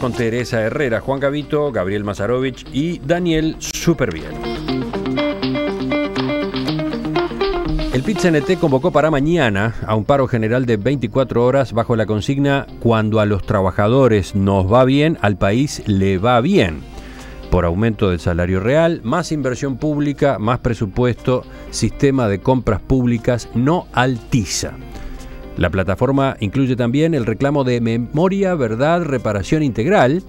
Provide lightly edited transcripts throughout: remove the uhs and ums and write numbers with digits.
con Teresa Herrera, Juan Gavito, Gabriel Mazarovich y Daniel Superviel. El PIT-CNT convocó para mañana a un paro general de 24 horas bajo la consigna "Cuando a los trabajadores nos va bien, al país le va bien", por aumento del salario real, más inversión pública, más presupuesto, sistema de compras públicas no al TISA. La plataforma incluye también el reclamo de memoria, verdad, reparación integral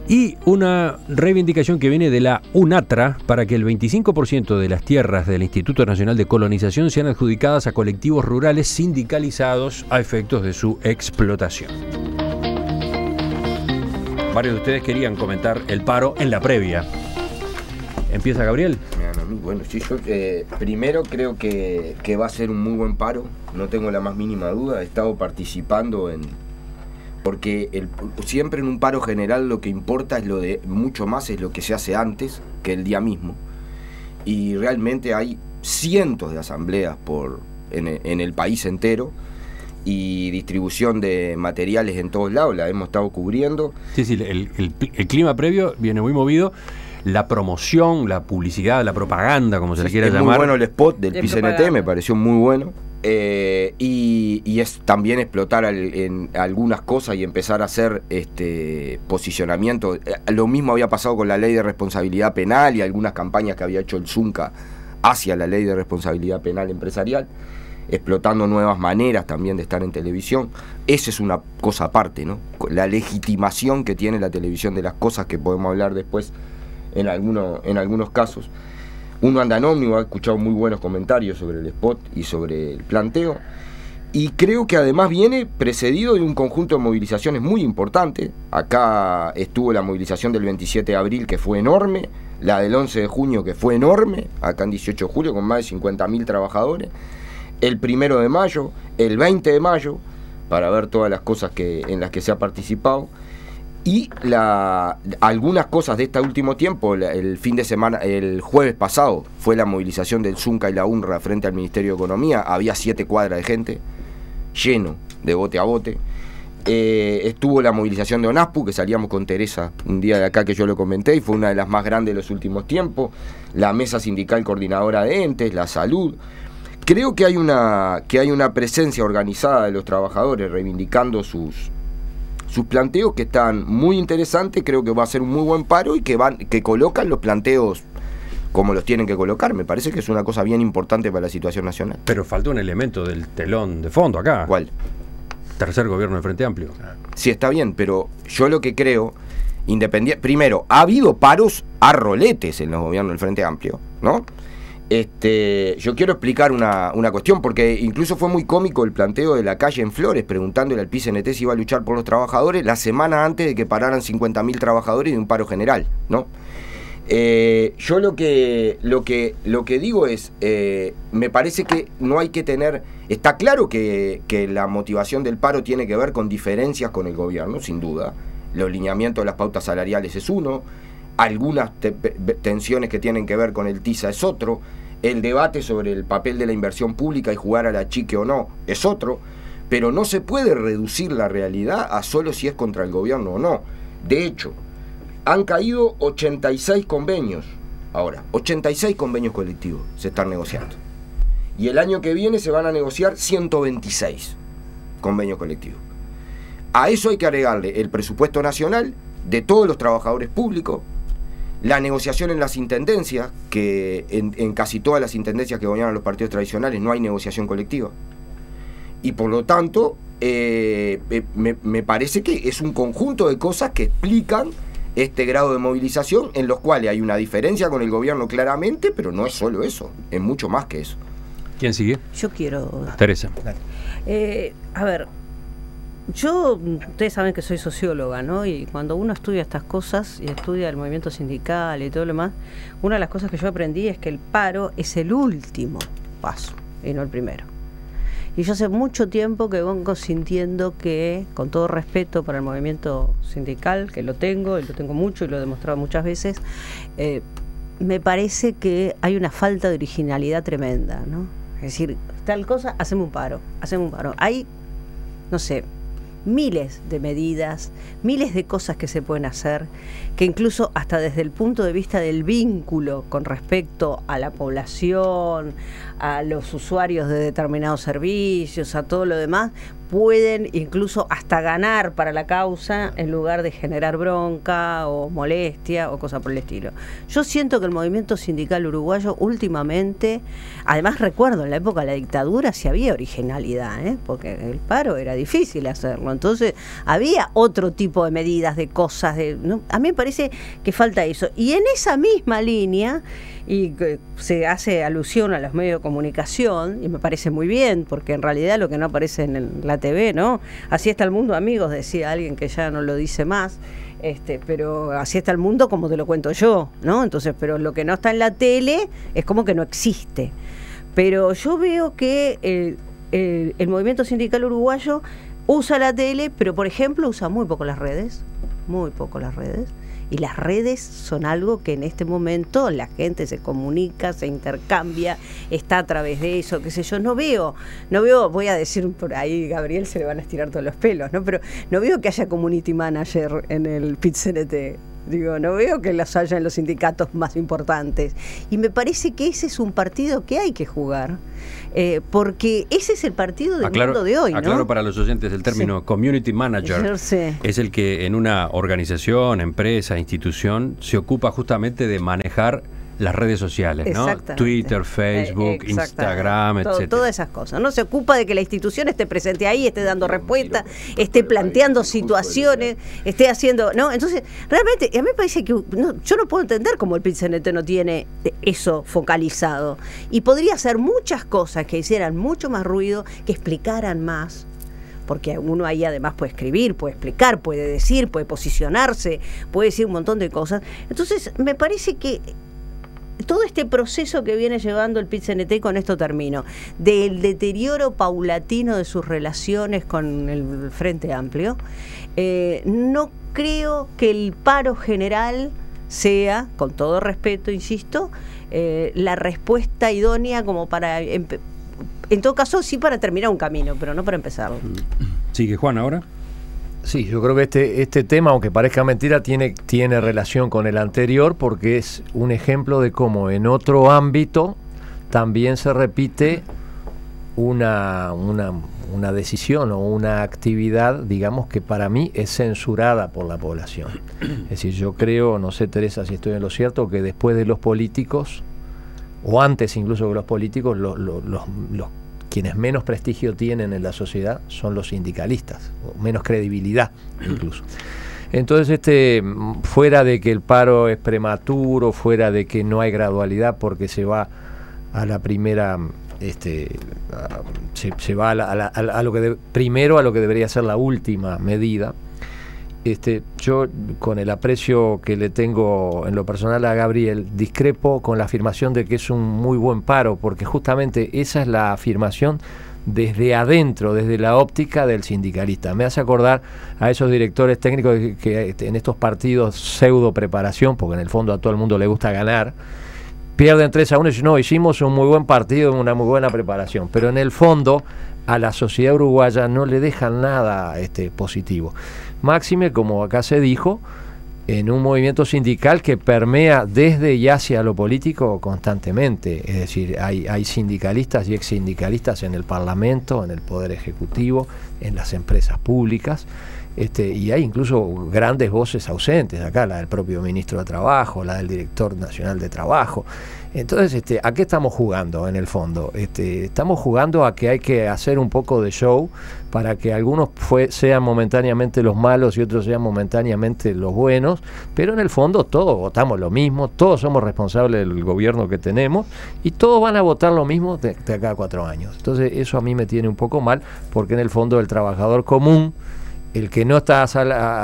y una reivindicación que viene de la UNATRA para que el 25% de las tierras del Instituto Nacional de Colonización sean adjudicadas a colectivos rurales sindicalizados a efectos de su explotación. Varios de ustedes querían comentar el paro en la previa. ¿Empieza Gabriel? Bueno, sí, yo primero creo que va a ser un muy buen paro, no tengo la más mínima duda. He estado participando porque siempre en un paro general lo que importa es mucho más es lo que se hace antes que el día mismo. Y realmente hay cientos de asambleas en el país entero y distribución de materiales en todos lados, la hemos estado cubriendo. Sí, el clima previo viene muy movido. La promoción, la publicidad, la propaganda, como se le quiera llamar. Muy bueno el spot del PIT-CNT, me pareció muy bueno. Y es también explotar en algunas cosas y empezar a hacer posicionamiento. Lo mismo había pasado con la ley de responsabilidad penal y algunas campañas que había hecho el Zunca hacia la ley de responsabilidad penal empresarial, explotando nuevas maneras también de estar en televisión. Esa es una cosa aparte, ¿no? La legitimación que tiene la televisión de las cosas, que podemos hablar después en algunos casos. Uno anda en ómnibus, ha escuchado muy buenos comentarios sobre el spot y sobre el planteo, y creo que además viene precedido de un conjunto de movilizaciones muy importantes. Acá estuvo la movilización del 27 de abril, que fue enorme, la del 11 de junio, que fue enorme, acá en 18 de julio, con más de 50.000 trabajadores, el 1 de mayo, el 20 de mayo, para ver todas las cosas en las que se ha participado. Y algunas cosas de este último tiempo, el fin de semana, el jueves pasado, fue la movilización del Zunca y la UNRWA frente al Ministerio de Economía. Había 7 cuadras de gente, lleno de bote a bote. Estuvo la movilización de ONASPU, que salíamos con Teresa un día de acá, que yo lo comenté, y fue una de las más grandes de los últimos tiempos. La Mesa Sindical Coordinadora de Entes, la Salud. Creo que hay una presencia organizada de los trabajadores reivindicando sus planteos, que están muy interesantes. Creo que va a ser un muy buen paro y que colocan los planteos como los tienen que colocar. Me parece que es una cosa bien importante para la situación nacional. Pero falta un elemento del telón de fondo acá. ¿Cuál? Tercer gobierno del Frente Amplio. Sí, está bien, pero yo lo que creo, primero, ha habido paros a roletes en los gobiernos del Frente Amplio, ¿no? Yo quiero explicar una cuestión, porque incluso fue muy cómico el planteo de la calle en Flores, preguntándole al PIT-CNT si iba a luchar por los trabajadores la semana antes de que pararan 50.000 trabajadores de un paro general, ¿no? Yo lo que digo es, me parece que no hay que tener... Está claro que la motivación del paro tiene que ver con diferencias con el gobierno, sin duda. Los lineamientos de las pautas salariales es uno, algunas tensiones que tienen que ver con el TISA es otro, el debate sobre el papel de la inversión pública y jugar a la chique o no es otro, pero no se puede reducir la realidad a solo si es contra el gobierno o no. De hecho, han caído 86 convenios, ahora, 86 convenios colectivos se están negociando. Y el año que viene se van a negociar 126 convenios colectivos. A eso hay que agregarle el presupuesto nacional de todos los trabajadores públicos, la negociación en las intendencias, que en casi todas las intendencias que gobiernan los partidos tradicionales no hay negociación colectiva. Y por lo tanto, me parece que es un conjunto de cosas que explican este grado de movilización, en los cuales hay una diferencia con el gobierno claramente, pero no es solo eso, es mucho más que eso. ¿Quién sigue? Yo quiero... Teresa. A ver, ustedes saben que soy socióloga, ¿no? Y cuando uno estudia estas cosas y estudia el movimiento sindical y todo lo demás, una de las cosas que yo aprendí es que el paro es el último paso y no el primero. Y yo hace mucho tiempo que vengo sintiendo que, con todo respeto para el movimiento sindical, que lo tengo, y lo tengo mucho y lo he demostrado muchas veces, me parece que hay una falta de originalidad tremenda, ¿no? Es decir, tal cosa, hacemos un paro. Hay, no sé, miles de medidas, miles de cosas que se pueden hacer, que incluso hasta desde el punto de vista del vínculo con respecto a la población, a los usuarios de determinados servicios, a todo lo demás, pueden incluso hasta ganar para la causa en lugar de generar bronca o molestia o cosas por el estilo. Yo siento que el movimiento sindical uruguayo últimamente, además recuerdo en la época de la dictadura sí había originalidad, porque el paro era difícil hacerlo, entonces había otro tipo de medidas, de cosas, ¿no? A mí me parece que falta eso. Y en esa misma línea, y que se hace alusión a los medios de comunicación, y me parece muy bien, porque en realidad lo que no aparece en la TV, ¿no? Así está el mundo, amigos, decía alguien que ya no lo dice más, pero así está el mundo como te lo cuento yo, ¿no? Entonces, pero lo que no está en la tele es como que no existe. Pero yo veo que el movimiento sindical uruguayo usa la tele, pero por ejemplo usa muy poco las redes, y las redes son algo que en este momento la gente se comunica, se intercambia, está a través de eso, qué sé yo. No veo, voy a decir por ahí, Gabriel, se le van a estirar todos los pelos, ¿no? Pero no veo que haya community manager en el PIT-CNT. Digo, no veo que las haya en los sindicatos más importantes. Y me parece que ese es un partido que hay que jugar. Porque ese es el partido del mundo de hoy, ¿no? Aclaro para los oyentes el término community manager. Es el que en una organización, empresa, institución, se ocupa justamente de manejar las redes sociales, ¿no? Twitter, Facebook, Instagram, etc. Todas esas cosas. No se ocupa de que la institución esté presente ahí, esté dando respuesta, esté planteando situaciones, esté haciendo, ¿no? Entonces, realmente, a mí me parece que yo no puedo entender cómo el PIT-CNT no tiene eso focalizado. Y podría hacer muchas cosas que hicieran mucho más ruido, que explicaran más. Porque uno ahí además puede escribir, puede explicar, puede decir, puede posicionarse, puede decir un montón de cosas. Entonces, me parece que todo este proceso que viene llevando el PIT-CNT, con esto termino, del deterioro paulatino de sus relaciones con el Frente Amplio, no creo que el paro general sea, con todo respeto, insisto, la respuesta idónea como para, en todo caso sí para terminar un camino, pero no para empezarlo. ¿Sigue Juan ahora? Sí, yo creo que este tema, aunque parezca mentira, tiene relación con el anterior, porque es un ejemplo de cómo en otro ámbito también se repite una decisión o una actividad, digamos, que para mí es censurada por la población. Es decir, yo creo, no sé, Teresa, si estoy en lo cierto, que después de los políticos, o antes incluso que los políticos, quienes menos prestigio tienen en la sociedad son los sindicalistas, o menos credibilidad incluso. Entonces, fuera de que el paro es prematuro, fuera de que no hay gradualidad porque se va a la primera, se va a lo que primero a lo que debería ser la última medida. Yo, con el aprecio que le tengo en lo personal a Gabriel, discrepo con la afirmación de que es un muy buen paro, porque justamente esa es la afirmación desde adentro, desde la óptica del sindicalista. Me hace acordar a esos directores técnicos que en estos partidos pseudo preparación, porque en el fondo a todo el mundo le gusta ganar, pierden 3-1 y dicen, no, hicimos un muy buen partido, una muy buena preparación, pero en el fondo a la sociedad uruguaya no le dejan nada positivo. Máxime, como acá se dijo, en un movimiento sindical que permea desde y hacia lo político constantemente. Es decir, hay sindicalistas y ex-sindicalistas en el Parlamento, en el Poder Ejecutivo, en las empresas públicas, y hay incluso grandes voces ausentes, acá la del propio ministro de Trabajo, la del director nacional de Trabajo. Entonces, ¿a qué estamos jugando en el fondo? Estamos jugando a que hay que hacer un poco de show para que algunos sean momentáneamente los malos y otros sean momentáneamente los buenos, pero en el fondo todos votamos lo mismo, todos somos responsables del gobierno que tenemos y todos van a votar lo mismo de acá a 4 años. Entonces, eso a mí me tiene un poco mal, porque en el fondo el trabajador común, el que no está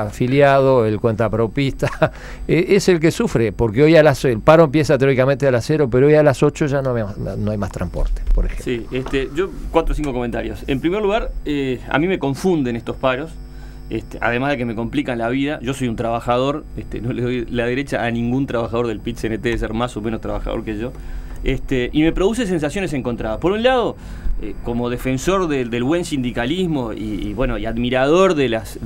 afiliado, el cuentapropista, es el que sufre, porque hoy el paro empieza teóricamente a las 0, pero hoy a las 8 ya no hay más transporte, por ejemplo. Sí, yo 4 o 5 comentarios. En primer lugar, a mí me confunden estos paros, además de que me complican la vida. Yo soy un trabajador, no le doy la derecha a ningún trabajador del PIT-CNT de ser más o menos trabajador que yo. Y me produce sensaciones encontradas. Por un lado, como defensor del buen sindicalismo y admirador de las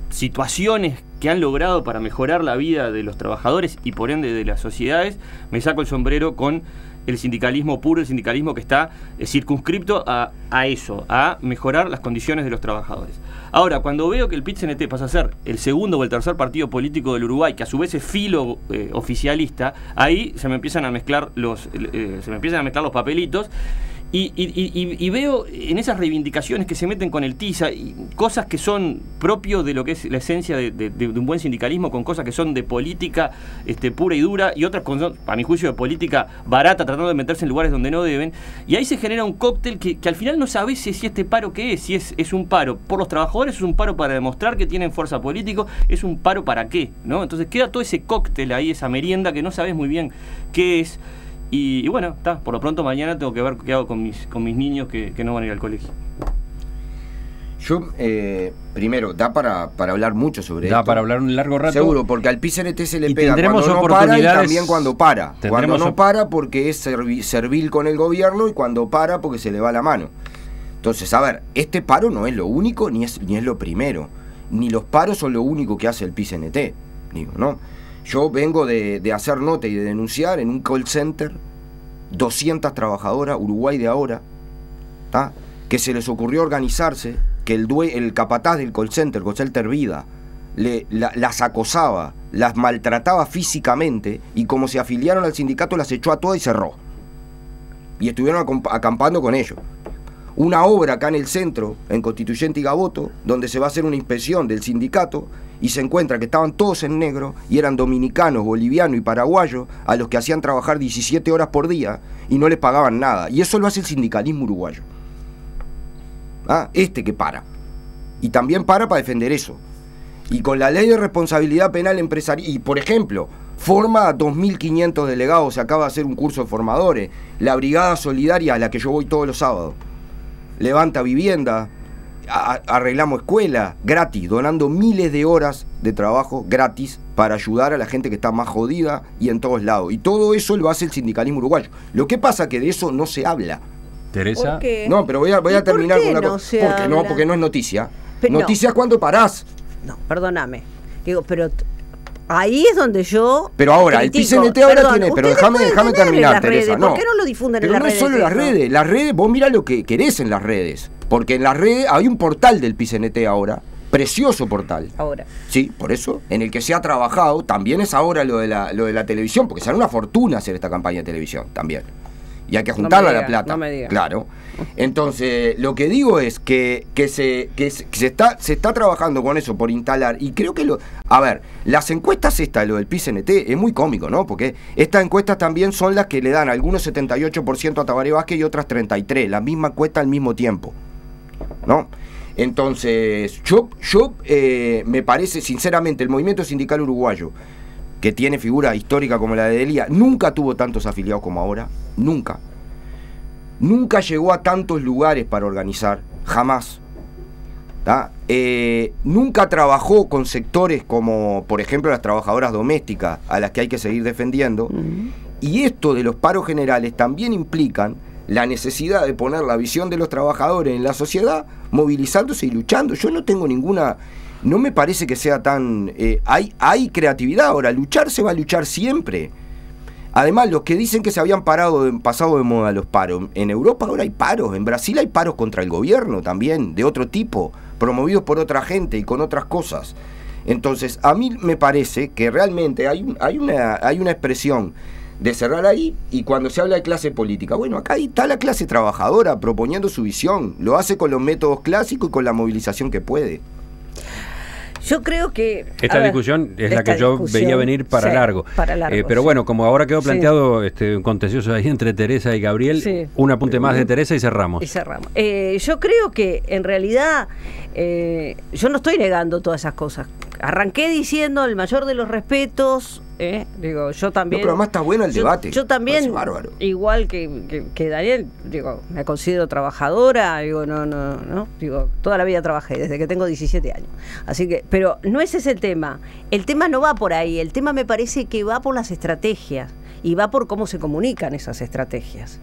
situaciones que han logrado para mejorar la vida de los trabajadores y por ende de las sociedades, me saco el sombrero con el sindicalismo puro, el sindicalismo que está circunscripto a eso, a mejorar las condiciones de los trabajadores. Ahora, cuando veo que el PIT-CNT pasa a ser el segundo o el tercer partido político del Uruguay, que a su vez es filo oficialista, ahí se me empiezan a mezclar los papelitos. Y veo en esas reivindicaciones que se meten con el TISA cosas que son propios de lo que es la esencia de un buen sindicalismo, con cosas que son de política pura y dura, y otras, a mi juicio, de política barata, tratando de meterse en lugares donde no deben. Y ahí se genera un cóctel que al final no sabes si este paro qué es, si es un paro por los trabajadores, es un paro para demostrar que tienen fuerza política, es un paro para qué, ¿no? Entonces queda todo ese cóctel ahí, esa merienda que no sabes muy bien qué es. Y bueno, por lo pronto mañana tengo que ver qué hago con mis niños que no van a ir al colegio. Yo, primero, da para hablar mucho sobre esto. Da para hablar un largo rato. Seguro, porque al PIT-CNT se le y pega cuando no para y también cuando para. Cuando no para porque es servil con el gobierno y cuando para porque se le va la mano. Entonces, a ver, este paro no es lo único ni es lo primero. Ni los paros son lo único que hace el PIT-CNT. Digo, ¿no? Yo vengo de hacer nota y de denunciar en un call center 200 trabajadoras, Uruguay de ahora, ¿tá? Que se les ocurrió organizarse, que el capataz del call center Vida, las acosaba, las maltrataba físicamente y como se afiliaron al sindicato las echó a todas y cerró. Y estuvieron acampando con ellos. Una obra acá en el centro, en Constituyente y Gaboto, donde se va a hacer una inspección del sindicato y se encuentra que estaban todos en negro y eran dominicanos, bolivianos y paraguayos a los que hacían trabajar 17 horas por día y no les pagaban nada. Y eso lo hace el sindicalismo uruguayo. Que para. Y también para defender eso. Y con la ley de responsabilidad penal empresarial, y por ejemplo, forma a 2.500 delegados, se acaba de hacer un curso de formadores, la brigada solidaria a la que yo voy todos los sábados, levanta vivienda, arreglamos escuela, gratis, donando miles de horas de trabajo gratis para ayudar a la gente que está más jodida y en todos lados. Y todo eso lo hace el sindicalismo uruguayo. Lo que pasa es que de eso no se habla. Teresa. ¿Por qué? No, pero voy a terminar con una cosa. Porque no es noticia. Noticia es cuando parás. No, perdóname. Digo, pero ahí es donde yo Pero ahora, critico. el PIT-CNT ahora tiene... Pero déjame terminar, Teresa. ¿Por qué no lo difunden en las redes? Pero no es solo las redes. Las redes, vos mirá lo que querés en las redes. Porque en las redes hay un portal del PIT-CNT ahora. Precioso portal. Ahora. Sí, por eso. En el que se ha trabajado. También es ahora lo de la televisión. Porque sale una fortuna hacer esta campaña de televisión. También. Y hay que juntarla la plata. No me digas. Claro. Entonces, lo que digo es que se está trabajando con eso por instalar. Y creo que a ver, las encuestas lo del PIT-CNT es muy cómico, ¿no? Porque estas encuestas también son las que le dan algunos 78% a Tabaré Vázquez y otras 33%. La misma encuesta al mismo tiempo, ¿no? Entonces, yo me parece, sinceramente, el movimiento sindical uruguayo, que tiene figura histórica como la de Delia, nunca tuvo tantos afiliados como ahora. Nunca. Nunca llegó a tantos lugares para organizar. Jamás. Nunca trabajó con sectores como, por ejemplo, las trabajadoras domésticas, a las que hay que seguir defendiendo. Y esto de los paros generales también implican la necesidad de poner la visión de los trabajadores en la sociedad, movilizándose y luchando. Yo no tengo ninguna... No me parece que sea tan... hay creatividad ahora, luchar se va a luchar siempre. Además, los que dicen que se habían pasado de moda los paros, en Europa ahora hay paros, en Brasil hay paros contra el gobierno también, de otro tipo, promovidos por otra gente y con otras cosas. Entonces, a mí me parece que realmente hay una expresión de cerrar ahí, y cuando se habla de clase política, bueno, acá está la clase trabajadora proponiendo su visión, lo hace con los métodos clásicos y con la movilización que puede. Yo creo que... Esta discusión es la que yo veía venir para largo. Pero bueno, como ahora quedó planteado un contencioso ahí entre Teresa y Gabriel, un apunte más de Teresa y cerramos. Yo creo que en realidad yo no estoy negando todas esas cosas. Arranqué diciendo el mayor de los respetos, digo, yo también... No, pero además está bueno el debate. Yo también, igual que Daniel, digo, me considero trabajadora, digo, no, digo, toda la vida trabajé, desde que tengo 17 años. Así que, pero no es ese el tema. El tema no va por ahí, el tema me parece que va por las estrategias. y va por cómo se comunican esas estrategias.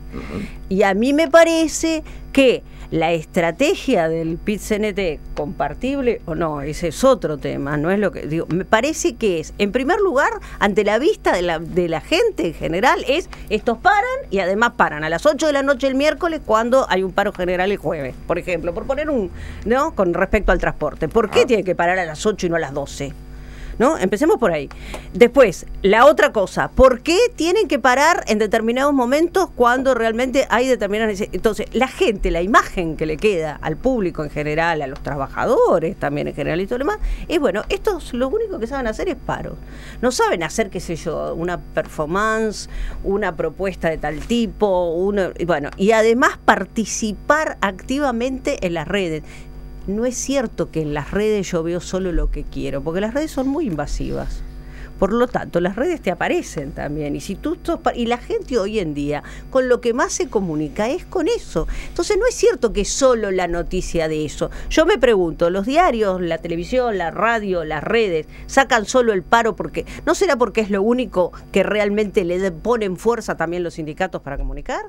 Y a mí me parece que la estrategia del PIT-CNT, compartible o no, ese es otro tema, no es lo que digo. Me parece que es, en primer lugar, ante la vista de la gente en general, es estos paran y además paran a las 8 de la noche el miércoles cuando hay un paro general el jueves, por ejemplo, por poner ¿no? Con respecto al transporte. ¿Por qué tiene que parar a las 8 y no a las 12? ¿No? Empecemos por ahí. Después, la otra cosa, ¿por qué tienen que parar en determinados momentos cuando realmente hay determinadas necesidades? Entonces, la gente, la imagen que le queda al público en general, a los trabajadores también en general y todo lo demás, es bueno, estos lo único que saben hacer es paros. No saben hacer, qué sé yo, una performance, una propuesta de tal tipo, bueno, y además participar activamente en las redes. No es cierto que en las redes yo veo solo lo que quiero, porque las redes son muy invasivas. Por lo tanto, las redes te aparecen también. Y si y la gente hoy en día, con lo que más se comunica es con eso. Entonces no es cierto que solo la noticia de eso. Yo me pregunto, ¿los diarios, la televisión, la radio, las redes, sacan solo el paro porque no será porque es lo único que realmente le ponen fuerza también los sindicatos para comunicar?